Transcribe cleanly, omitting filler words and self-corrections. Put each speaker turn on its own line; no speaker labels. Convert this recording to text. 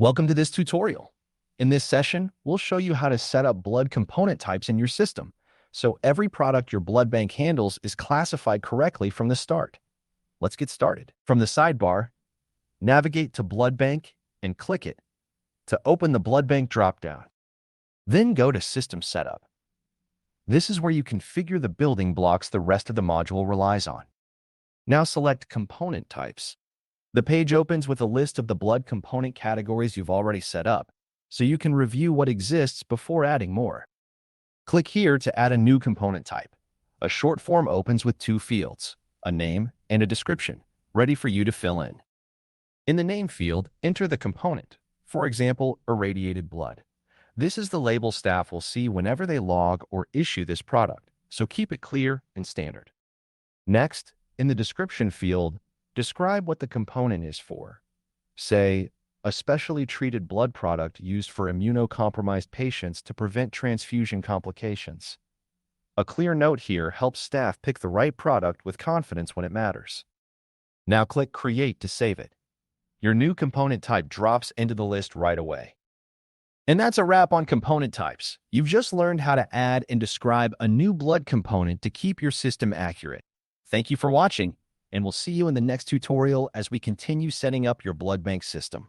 Welcome to this tutorial. In this session, we'll show you how to set up blood component types in your system, so every product your blood bank handles is classified correctly from the start. Let's get started. From the sidebar, navigate to Blood Bank and click it to open the Blood Bank dropdown. Then go to System Setup. This is where you configure the building blocks the rest of the module relies on. Now select Component Types. The page opens with a list of the blood component categories you've already set up, so you can review what exists before adding more. Click here to add a new component type. A short form opens with two fields, a name and a description, ready for you to fill in. In the name field, enter the component, for example, irradiated blood. This is the label staff will see whenever they log or issue this product, so keep it clear and standard. Next, in the description field, describe what the component is for. Say, a specially treated blood product used for immunocompromised patients to prevent transfusion complications. A clear note here helps staff pick the right product with confidence when it matters. Now click Create to save it. Your new component type drops into the list right away. And that's a wrap on component types. You've just learned how to add and describe a new blood component to keep your system accurate. Thank you for watching, and we'll see you in the next tutorial as we continue setting up your blood bank system.